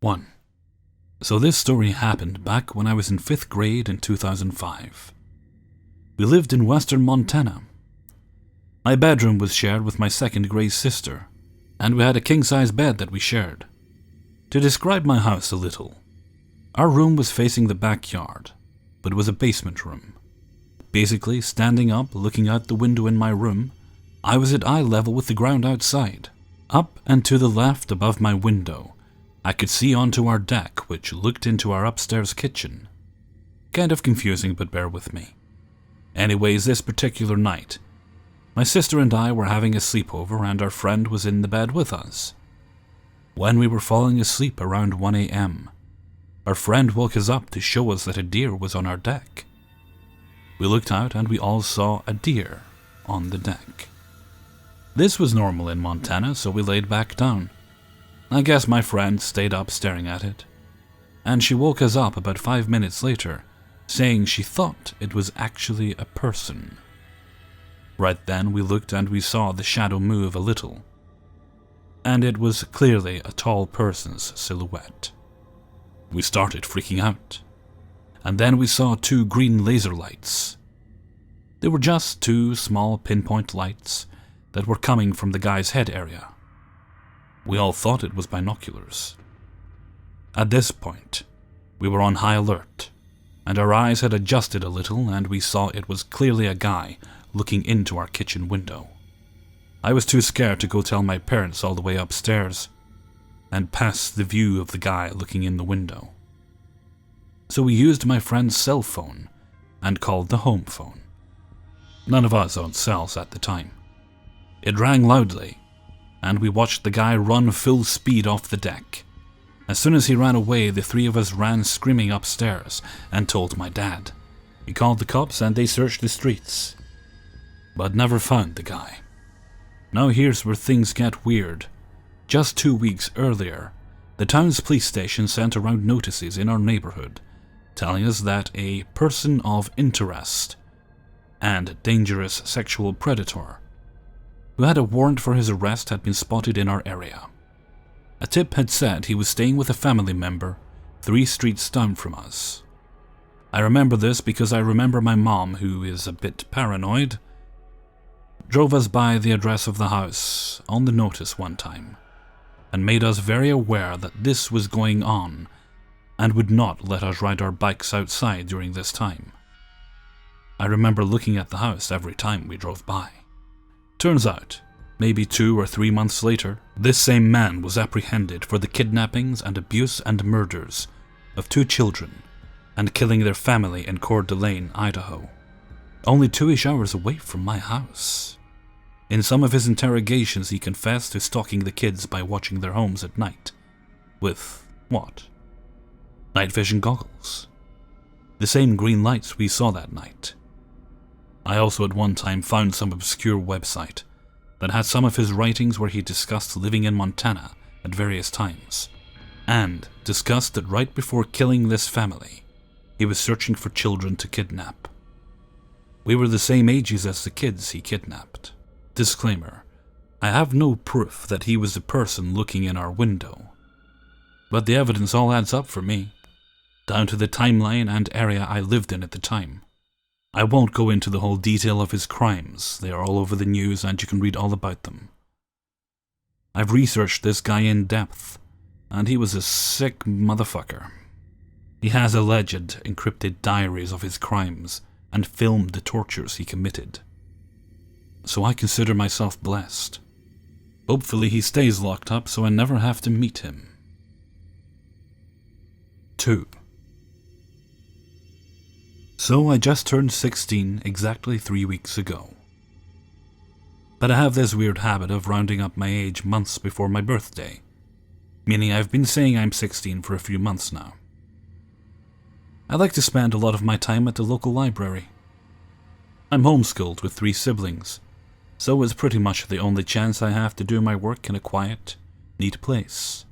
1. So this story happened back when I was in 5th grade in 2005. We lived in western Montana. My bedroom was shared with my 2nd grade sister, and we had a king-size bed that we shared. To describe my house a little, our room was facing the backyard, but it was a basement room. Basically, standing up, looking out the window in my room, I was at eye level with the ground outside. Up and to the left above my window, I could see onto our deck, which looked into our upstairs kitchen. Kind of confusing, but bear with me. Anyways, this particular night, my sister and I were having a sleepover and our friend was in the bed with us. When we were falling asleep around 1 a.m., our friend woke us up to show us that a deer was on our deck. We looked out and we all saw a deer on the deck. This was normal in Montana, so we laid back down. I guess my friend stayed up staring at it, and she woke us up about 5 minutes later, saying she thought it was actually a person. Right then we looked and we saw the shadow move a little, and it was clearly a tall person's silhouette. We started freaking out, and then we saw 2 green laser lights. They were just 2 small pinpoint lights that were coming from the guy's head area. We all thought it was binoculars. At this point, we were on high alert, and our eyes had adjusted a little and we saw it was clearly a guy looking into our kitchen window. I was too scared to go tell my parents all the way upstairs and past the view of the guy looking in the window. So we used my friend's cell phone and called the home phone. None of us owned cells at the time. It rang loudly, and we watched the guy run full speed off the deck. As soon as he ran away, the 3 of us ran screaming upstairs and told my dad. He called the cops and they searched the streets, but never found the guy. Now here's where things get weird. Just 2 weeks earlier, the town's police station sent around notices in our neighborhood, telling us that a person of interest and dangerous sexual predator who had a warrant for his arrest had been spotted in our area. A tip had said he was staying with a family member 3 streets down from us. I remember this because I remember my mom, who is a bit paranoid, drove us by the address of the house on the notice one time and made us very aware that this was going on and would not let us ride our bikes outside during this time. I remember looking at the house every time we drove by. Turns out, maybe 2 or 3 months later, this same man was apprehended for the kidnappings and abuse and murders of 2 children and killing their family in Coeur d'Alene, Idaho, only 2-ish hours away from my house. In some of his interrogations, he confessed to stalking the kids by watching their homes at night. With what? Night vision goggles. The same green lights we saw that night. I also at one time found some obscure website that had some of his writings where he discussed living in Montana at various times, and discussed that right before killing this family, he was searching for children to kidnap. We were the same ages as the kids he kidnapped. Disclaimer: I have no proof that he was the person looking in our window, but the evidence all adds up for me, down to the timeline and area I lived in at the time. I won't go into the whole detail of his crimes, they are all over the news and you can read all about them. I've researched this guy in depth, and he was a sick motherfucker. He has alleged encrypted diaries of his crimes and filmed the tortures he committed. So I consider myself blessed. Hopefully he stays locked up so I never have to meet him. 2. So I just turned 16 exactly 3 weeks ago. But I have this weird habit of rounding up my age months before my birthday, meaning I've been saying I'm 16 for a few months now. I like to spend a lot of my time at the local library. I'm homeschooled with 3 siblings, so it's pretty much the only chance I have to do my work in a quiet, neat place.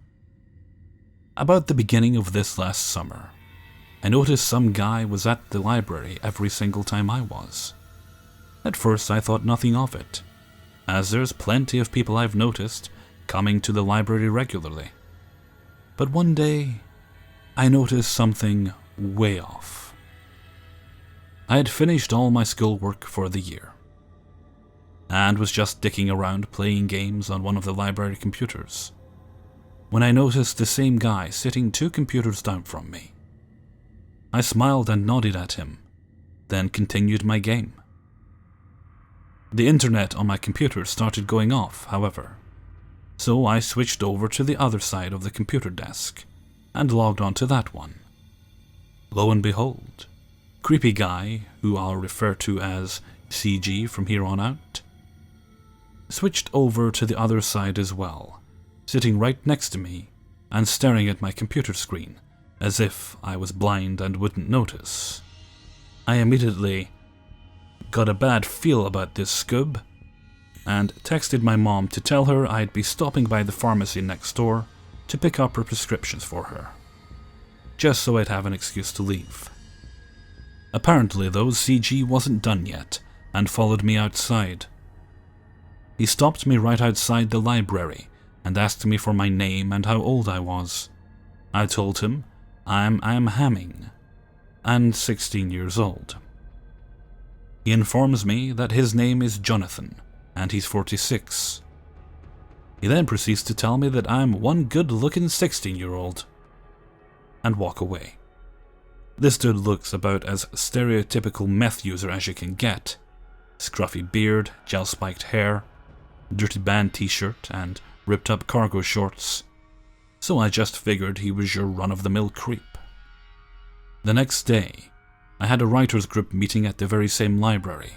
About the beginning of this last summer, I noticed some guy was at the library every single time I was. At first I thought nothing of it, as there's plenty of people I've noticed coming to the library regularly. But one day, I noticed something way off. I had finished all my schoolwork for the year, and was just dicking around playing games on one of the library computers, when I noticed the same guy sitting 2 computers down from me. I smiled and nodded at him, then continued my game. The internet on my computer started going off, however, so I switched over to the other side of the computer desk and logged onto that one. Lo and behold, creepy guy, who I'll refer to as CG from here on out, switched over to the other side as well, sitting right next to me and staring at my computer screen as if I was blind and wouldn't notice. I immediately got a bad feel about this scub and texted my mom to tell her I'd be stopping by the pharmacy next door to pick up her prescriptions for her, just so I'd have an excuse to leave. Apparently though, CG wasn't done yet and followed me outside. He stopped me right outside the library and asked me for my name and how old I was. I told him I'm Hamming and 16 years old. He informs me that his name is Jonathan and he's 46. He then proceeds to tell me that I'm one good-looking 16-year-old and walk away. This dude looks about as stereotypical meth user as you can get. Scruffy beard, gel-spiked hair, dirty band t-shirt, and ripped-up cargo shorts. So I just figured he was your run-of-the-mill creep. The next day, I had a writers group meeting at the very same library,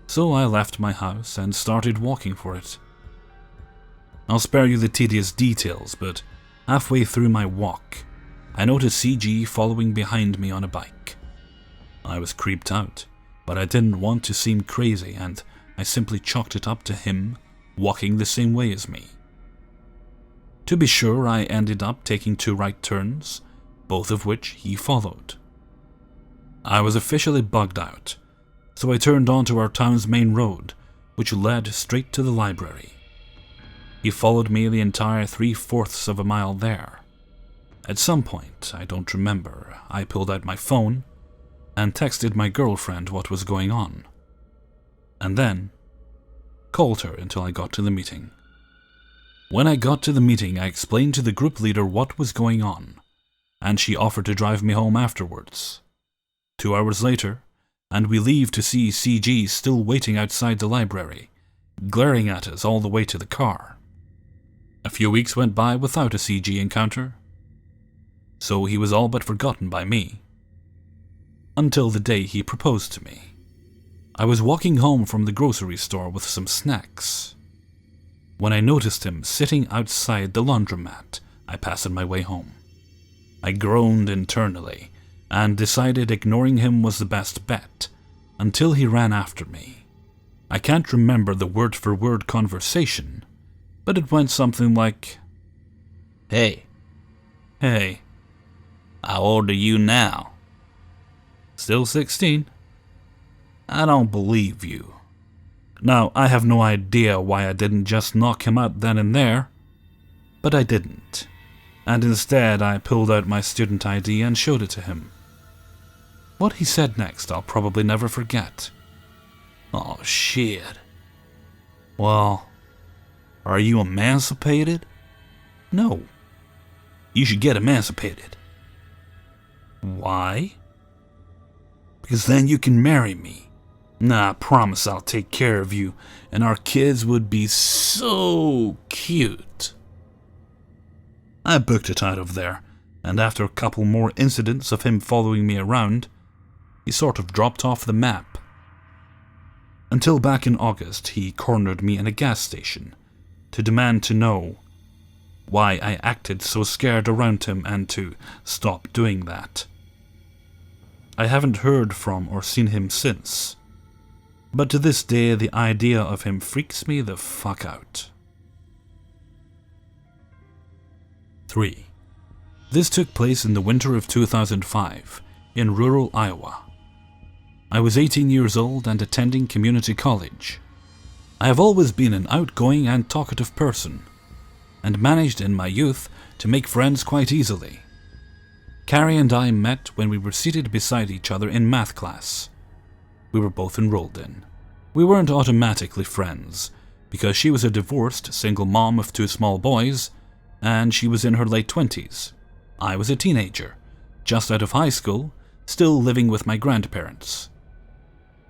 so I left my house and started walking for it. I'll spare you the tedious details, but halfway through my walk, I noticed CG following behind me on a bike. I was creeped out, but I didn't want to seem crazy and I simply chalked it up to him walking the same way as me. To be sure, I ended up taking 2 right turns, both of which he followed. I was officially bugged out, so I turned onto our town's main road, which led straight to the library. He followed me the entire 3/4 of a mile there. At some point, I don't remember, I pulled out my phone and texted my girlfriend what was going on, and then called her until I got to the meeting. When I got to the meeting, I explained to the group leader what was going on, and she offered to drive me home afterwards. 2 hours later, and we leave to see CG still waiting outside the library, glaring at us all the way to the car. A few weeks went by without a CG encounter, so he was all but forgotten by me. Until the day he proposed to me. I was walking home from the grocery store with some snacks when I noticed him sitting outside the laundromat I passed on my way home. I groaned internally and decided ignoring him was the best bet until he ran after me. I can't remember the word-for-word conversation, but it went something like, "Hey, how old are you now?" "Still 16. "I don't believe you." Now, I have no idea why I didn't just knock him out then and there, but I didn't, and instead I pulled out my student ID and showed it to him. What he said next I'll probably never forget. "Oh shit. Well, are you emancipated?" "No." "You should get emancipated." "Why?" "Because then you can marry me. Nah, I promise I'll take care of you, and our kids would be so cute." I booked it out of there, and after a couple more incidents of him following me around, he sort of dropped off the map. Until back in August, he cornered me in a gas station to demand to know why I acted so scared around him and to stop doing that. I haven't heard from or seen him since, but to this day the idea of him freaks me the fuck out. 3. This took place in the winter of 2005 in rural Iowa. I was 18 years old and attending community college. I have always been an outgoing and talkative person, and managed in my youth to make friends quite easily. Carrie and I met when we were seated beside each other in math class. We were both enrolled in. We weren't automatically friends, because she was a divorced single mom of 2 small boys, and she was in her late 20s. I was a teenager, just out of high school, still living with my grandparents.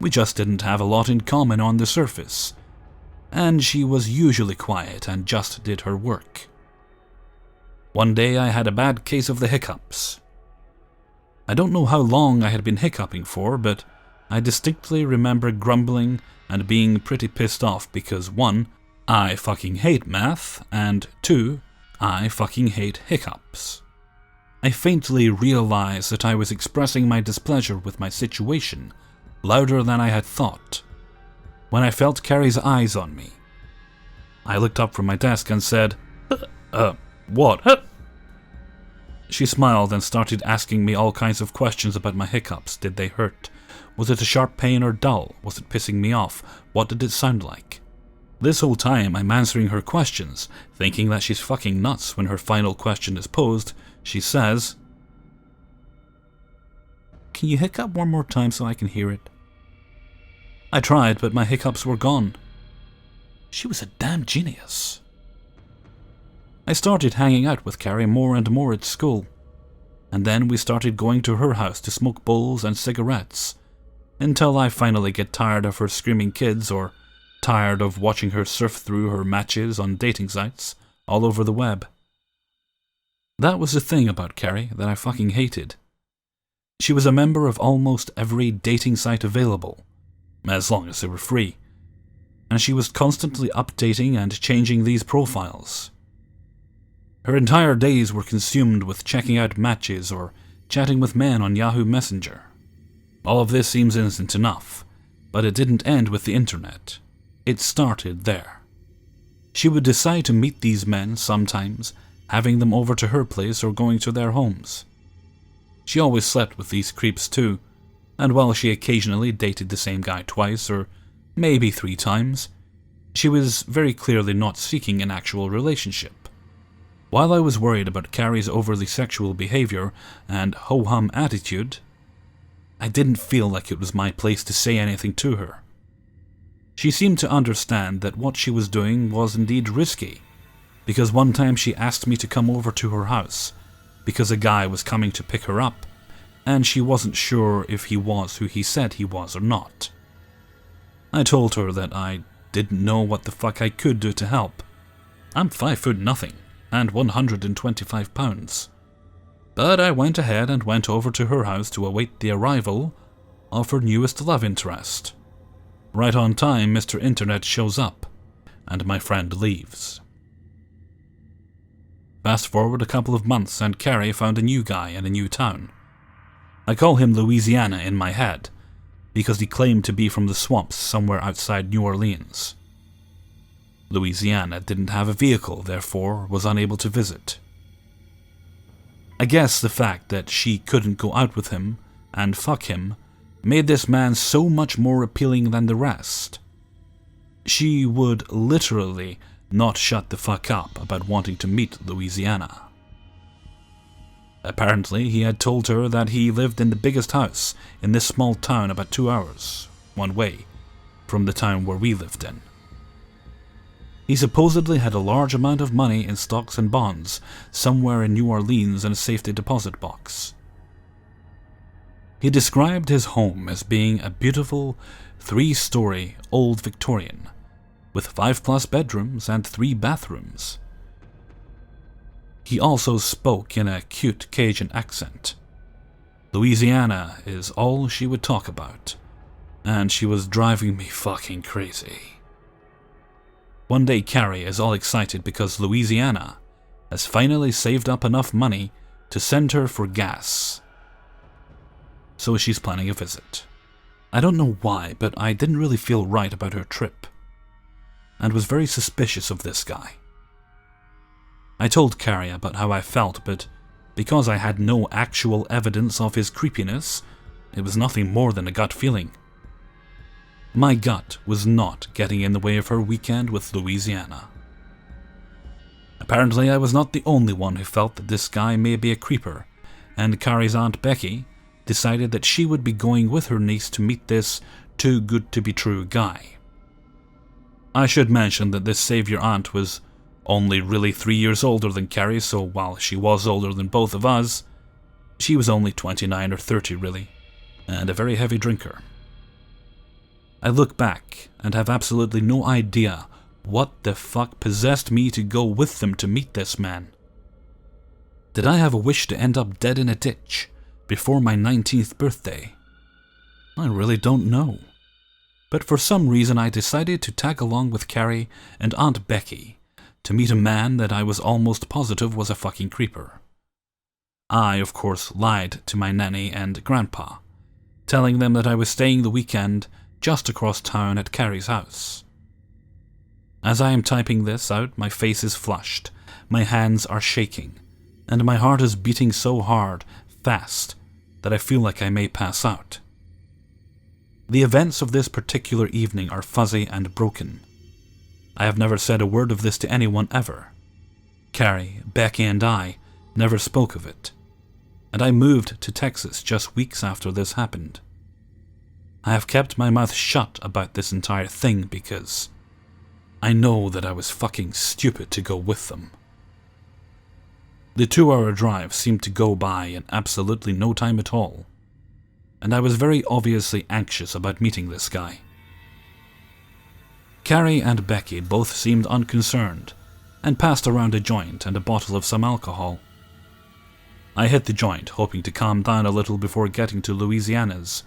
We just didn't have a lot in common on the surface, and she was usually quiet and just did her work. One day I had a bad case of the hiccups. I don't know how long I had been hiccuping for, but I distinctly remember grumbling and being pretty pissed off because 1, I fucking hate math, and 2, I fucking hate hiccups. I faintly realized that I was expressing my displeasure with my situation louder than I had thought, when I felt Carrie's eyes on me. I looked up from my desk and said, what? She smiled and started asking me all kinds of questions about my hiccups. Did they hurt? Was it a sharp pain or dull? Was it pissing me off? What did it sound like? This whole time I'm answering her questions, thinking that she's fucking nuts. When her final question is posed, she says, "Can you hiccup one more time so I can hear it?" I tried, but my hiccups were gone. She was a damn genius. I started hanging out with Carrie more and more at school, and then we started going to her house to smoke bowls and cigarettes, until I finally get tired of her screaming kids or tired of watching her surf through her matches on dating sites all over the web. That was the thing about Carrie that I fucking hated. She was a member of almost every dating site available, as long as they were free, and she was constantly updating and changing these profiles. Her entire days were consumed with checking out matches or chatting with men on Yahoo Messenger. All of this seems innocent enough, but it didn't end with the internet. It started there. She would decide to meet these men sometimes, having them over to her place or going to their homes. She always slept with these creeps too, and while she occasionally dated the same guy twice or maybe 3 times, she was very clearly not seeking an actual relationship. While I was worried about Carrie's overly sexual behavior and ho-hum attitude, I didn't feel like it was my place to say anything to her. She seemed to understand that what she was doing was indeed risky, because one time she asked me to come over to her house because a guy was coming to pick her up, and she wasn't sure if he was who he said he was or not. I told her that I didn't know what the fuck I could do to help. I'm 5'0" and 125 pounds. But I went ahead and went over to her house to await the arrival of her newest love interest. Right on time, Mr. Internet shows up, and my friend leaves. Fast forward a couple of months, and Carrie found a new guy in a new town. I call him Louisiana in my head, because he claimed to be from the swamps somewhere outside New Orleans. Louisiana didn't have a vehicle, therefore was unable to visit. I guess the fact that she couldn't go out with him and fuck him made this man so much more appealing than the rest. She would literally not shut the fuck up about wanting to meet Louisiana. Apparently, he had told her that he lived in the biggest house in this small town about 2 hours, one way, from the town where we lived in. He supposedly had a large amount of money in stocks and bonds somewhere in New Orleans in a safety deposit box. He described his home as being a beautiful 3-story old Victorian, with 5+ bedrooms and 3 bathrooms. He also spoke in a cute Cajun accent. Louisiana is all she would talk about, and she was driving me fucking crazy. One day Carrie is all excited because Louisiana has finally saved up enough money to send her for gas. So she's planning a visit. I don't know why, but I didn't really feel right about her trip, and was very suspicious of this guy. I told Carrie about how I felt, but because I had no actual evidence of his creepiness, it was nothing more than a gut feeling. My gut was not getting in the way of her weekend with Louisiana. Apparently I was not the only one who felt that this guy may be a creeper, and Carrie's Aunt Becky decided that she would be going with her niece to meet this too-good-to-be-true guy. I should mention that this savior aunt was only really 3 years older than Carrie, so while she was older than both of us, she was only 29 or 30 really, and a very heavy drinker. I look back and have absolutely no idea what the fuck possessed me to go with them to meet this man. Did I have a wish to end up dead in a ditch before my 19th birthday? I really don't know. But for some reason I decided to tag along with Carrie and Aunt Becky to meet a man that I was almost positive was a fucking creeper. I, of course, lied to my nanny and grandpa, telling them that I was staying the weekend just across town at Carrie's house. As I am typing this out, my face is flushed, my hands are shaking, and my heart is beating so hard, fast, that I feel like I may pass out. The events of this particular evening are fuzzy and broken. I have never said a word of this to anyone ever. Carrie, Becky, and I never spoke of it, and I moved to Texas just weeks after this happened. I have kept my mouth shut about this entire thing because I know that I was fucking stupid to go with them. The 2-hour drive seemed to go by in absolutely no time at all, and I was very obviously anxious about meeting this guy. Carrie and Becky both seemed unconcerned and passed around a joint and a bottle of some alcohol. I hit the joint, hoping to calm down a little before getting to Louisiana's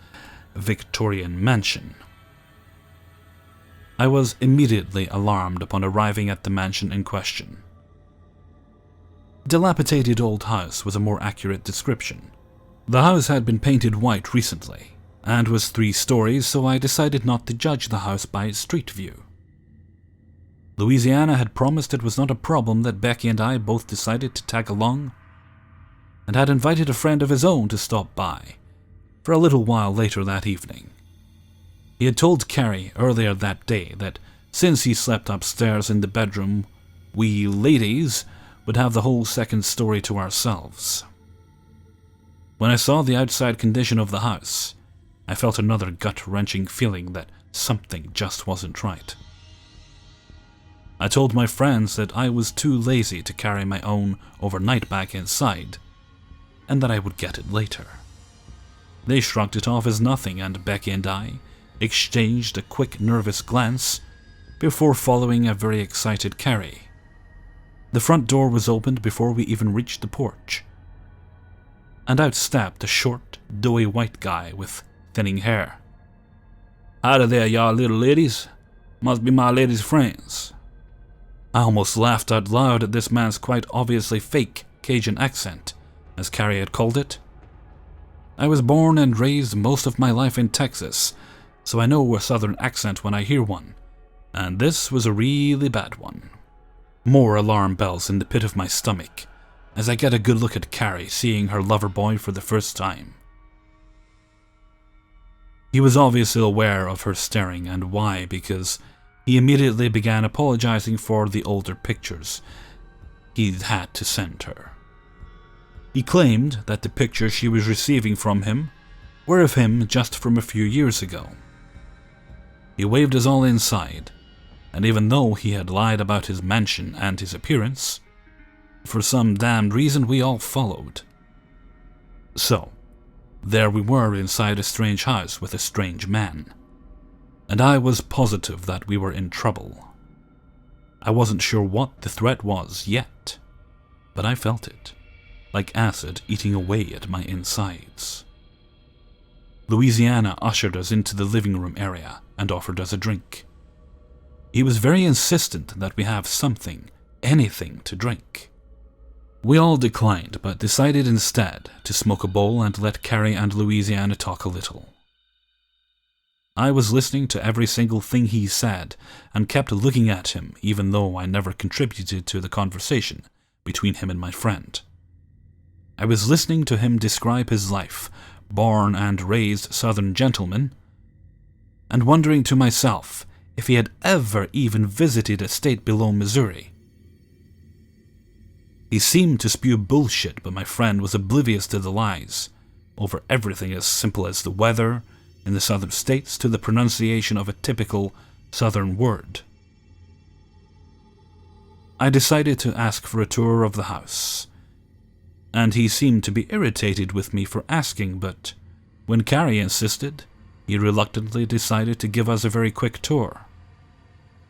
Victorian mansion. I was immediately alarmed upon arriving at the mansion in question. Dilapidated old house was a more accurate description. The house had been painted white recently, and was 3 stories, so I decided not to judge the house by its street view. Louisiana had promised it was not a problem that Becky and I both decided to tag along, and had invited a friend of his own to stop by for a little while later that evening. He had told Carrie earlier that day that since he slept upstairs in the bedroom, we ladies would have the whole 2nd story to ourselves. When I saw the outside condition of the house, I felt another gut-wrenching feeling that something just wasn't right. I told my friends that I was too lazy to carry my own overnight bag inside, and that I would get it later. They shrugged it off as nothing, and Becky and I exchanged a quick, nervous glance before following a very excited Carrie. The front door was opened before we even reached the porch, and out stepped a short, doughy white guy with thinning hair. "Howdy there, y'all little ladies. Must be my ladies' friends." I almost laughed out loud at this man's quite obviously fake Cajun accent, as Carrie had called it. I was born and raised most of my life in Texas, so I know a southern accent when I hear one, and this was a really bad one. More alarm bells in the pit of my stomach, as I get a good look at Carrie seeing her lover boy for the first time. He was obviously aware of her staring, and why, because he immediately began apologizing for the older pictures he'd had to send her. He claimed that the pictures she was receiving from him were of him just from a few years ago. He waved us all inside, and even though he had lied about his mansion and his appearance, for some damned reason we all followed. So, there we were inside a strange house with a strange man, and I was positive that we were in trouble. I wasn't sure what the threat was yet, but I felt it, like acid eating away at my insides. Louisiana ushered us into the living room area and offered us a drink. He was very insistent that we have something, anything to drink. We all declined, but decided instead to smoke a bowl and let Carrie and Louisiana talk a little. I was listening to every single thing he said and kept looking at him, even though I never contributed to the conversation between him and my friend. I was listening to him describe his life, born and raised Southern gentleman, and wondering to myself if he had ever even visited a state below Missouri. He seemed to spew bullshit, but my friend was oblivious to the lies, over everything as simple as the weather in the southern states to the pronunciation of a typical southern word. I decided to ask for a tour of the house, and he seemed to be irritated with me for asking, but when Carrie insisted, he reluctantly decided to give us a very quick tour.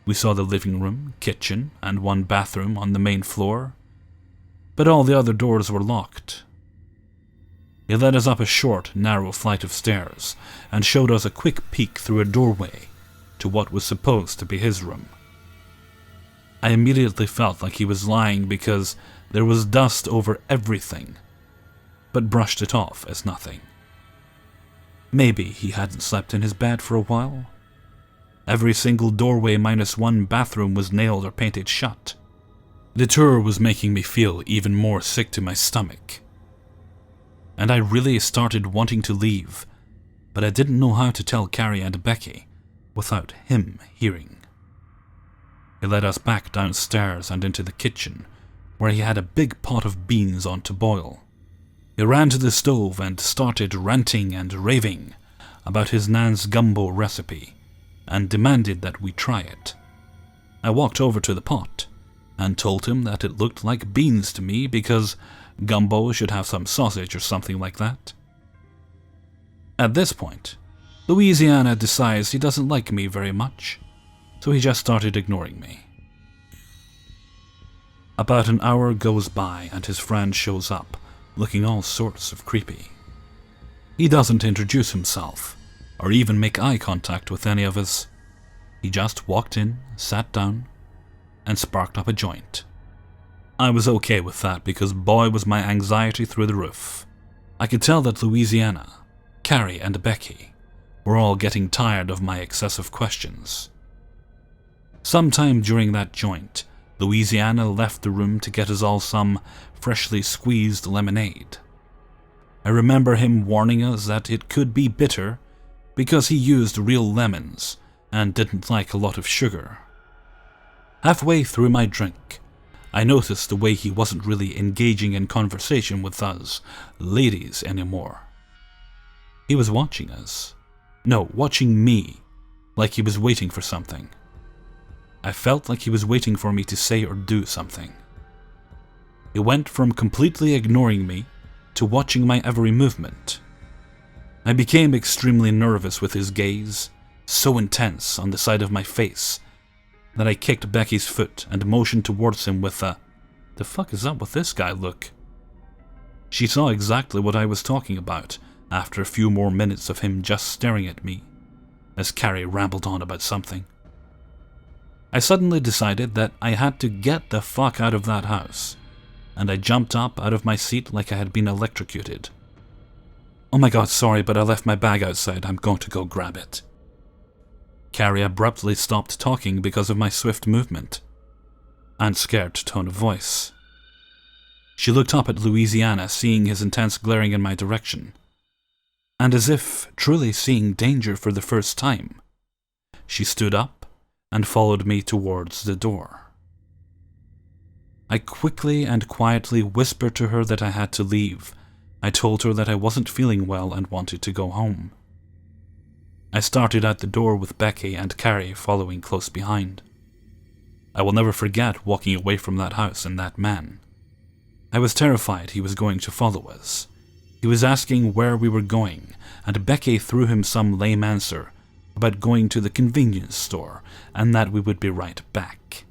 We saw the living room, kitchen, and one bathroom on the main floor, but all the other doors were locked. He led us up a short, narrow flight of stairs and showed us a quick peek through a doorway to what was supposed to be his room. I immediately felt like he was lying because there was dust over everything, but brushed it off as nothing. Maybe he hadn't slept in his bed for a while. Every single doorway minus one bathroom was nailed or painted shut. The tour was making me feel even more sick to my stomach, and I really started wanting to leave, but I didn't know how to tell Carrie and Becky without him hearing. He led us back downstairs and into the kitchen, where he had a big pot of beans on to boil. He ran to the stove and started ranting and raving about his nan's gumbo recipe and demanded that we try it. I walked over to the pot and told him that it looked like beans to me because gumbo should have some sausage or something like that. At this point, Louisiana decides he doesn't like me very much, so he just started ignoring me. About an hour goes by and his friend shows up, looking all sorts of creepy. He doesn't introduce himself, or even make eye contact with any of us. He just walked in, sat down, and sparked up a joint. I was okay with that because boy was my anxiety through the roof. I could tell that Louisiana, Carrie, and Becky were all getting tired of my excessive questions. Sometime during that joint, Louisiana left the room to get us all some freshly squeezed lemonade. I remember him warning us that it could be bitter because he used real lemons and didn't like a lot of sugar. Halfway through my drink, I noticed the way he wasn't really engaging in conversation with us ladies anymore. He was watching us. No, watching me, like he was waiting for something. I felt like he was waiting for me to say or do something. He went from completely ignoring me to watching my every movement. I became extremely nervous with his gaze, so intense on the side of my face that I kicked Becky's foot and motioned towards him with a "The fuck is up with this guy" look. She saw exactly what I was talking about after a few more minutes of him just staring at me, as Carrie rambled on about something. I suddenly decided that I had to get the fuck out of that house, and I jumped up out of my seat like I had been electrocuted. "Oh my god, sorry, but I left my bag outside. I'm going to go grab it." Carrie abruptly stopped talking because of my swift movement and scared tone of voice. She looked up at Louisiana, seeing his intense glaring in my direction, and as if truly seeing danger for the first time, she stood up and followed me towards the door. I quickly and quietly whispered to her that I had to leave. I told her that I wasn't feeling well and wanted to go home. I started out the door with Becky and Carrie following close behind. I will never forget walking away from that house and that man. I was terrified he was going to follow us. He was asking where we were going, and Becky threw him some lame answer about going to the convenience store and that we would be right back.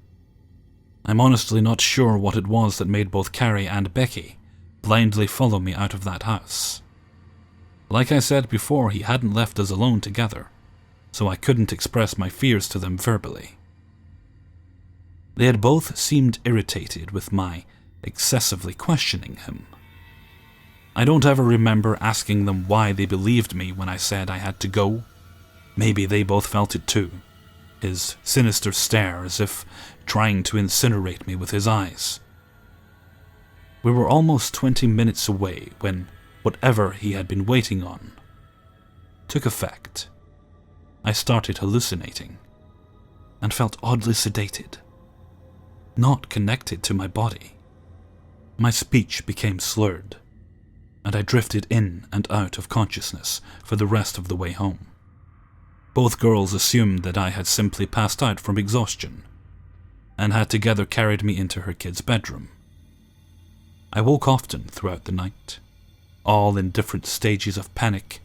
I'm honestly not sure what it was that made both Carrie and Becky blindly follow me out of that house. Like I said before, he hadn't left us alone together, so I couldn't express my fears to them verbally. They had both seemed irritated with my excessively questioning him. I don't ever remember asking them why they believed me when I said I had to go. Maybe they both felt it too, his sinister stare as if trying to incinerate me with his eyes. We were almost 20 minutes away when whatever he had been waiting on took effect. I started hallucinating and felt oddly sedated, not connected to my body. My speech became slurred, and I drifted in and out of consciousness for the rest of the way home. Both girls assumed that I had simply passed out from exhaustion, and had together carried me into her kid's bedroom. I woke often throughout the night, all in different stages of panic,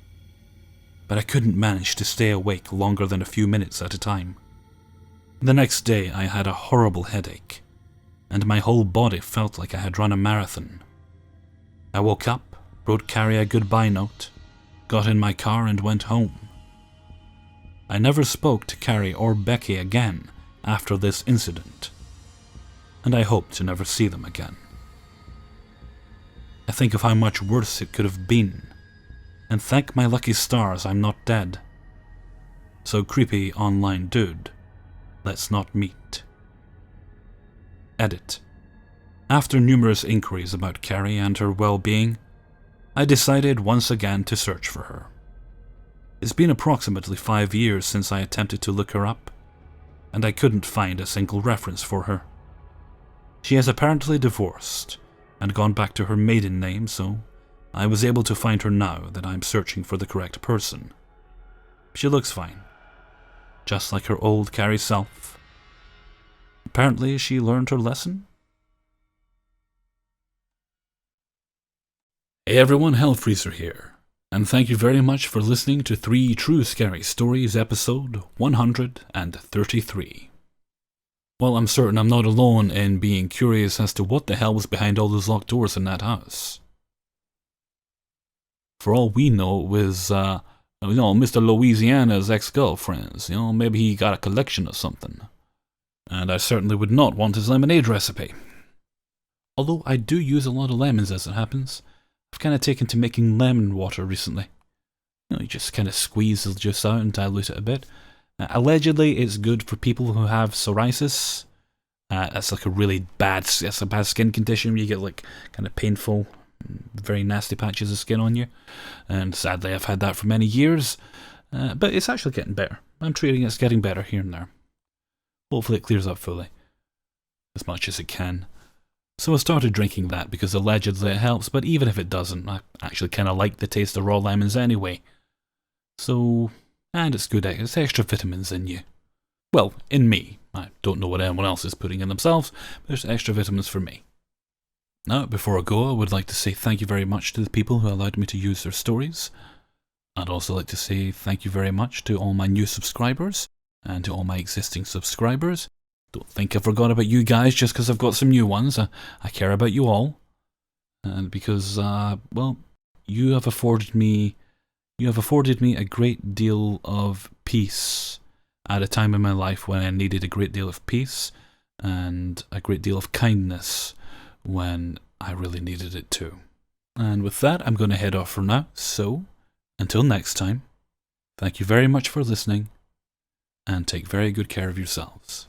but I couldn't manage to stay awake longer than a few minutes at a time. The next day I had a horrible headache, and my whole body felt like I had run a marathon. I woke up, wrote Carrie a goodbye note, got in my car and went home. I never spoke to Carrie or Becky again after this incident, and I hope to never see them again. I think of how much worse it could have been, and thank my lucky stars I'm not dead. So creepy online dude, let's not meet. Edit. After numerous inquiries about Carrie and her well-being, I decided once again to search for her. It's been approximately 5 years since I attempted to look her up, and I couldn't find a single reference for her. She has apparently divorced and gone back to her maiden name, so I was able to find her now that I'm searching for the correct person. She looks fine, just like her old Carrie self. Apparently she learned her lesson. Hey everyone, Hellfreezer here, and thank you very much for listening to 3 True Scary Stories episode 133. Well, I'm certain I'm not alone in being curious as to what the hell was behind all those locked doors in that house. For all we know, it was, Mr. Louisiana's ex-girlfriends. Maybe he got a collection or something. And I certainly would not want his lemonade recipe. Although I do use a lot of lemons as it happens. I've kind of taken to making lemon water recently. You just kind of squeeze the juice out and dilute it a bit. Allegedly, it's good for people who have psoriasis. That's like a really bad skin condition where you get like kind of painful, very nasty patches of skin on you. And sadly, I've had that for many years. But it's actually getting better. I'm treating it's getting better here and there. Hopefully it clears up fully, as much as it can. So I started drinking that because allegedly it helps, but even if it doesn't, I actually kind of like the taste of raw lemons anyway. So, and it's good, it's extra vitamins in you. Well, in me. I don't know what anyone else is putting in themselves, but there's extra vitamins for me. Now, before I go, I would like to say thank you very much to the people who allowed me to use their stories. I'd also like to say thank you very much to all my new subscribers, and to all my existing subscribers. Don't think I forgot about you guys just because I've got some new ones. I care about you all. And because, you have afforded me a great deal of peace at a time in my life when I needed a great deal of peace and a great deal of kindness when I really needed it too. And with that, I'm going to head off for now. So, until next time, thank you very much for listening, and take very good care of yourselves.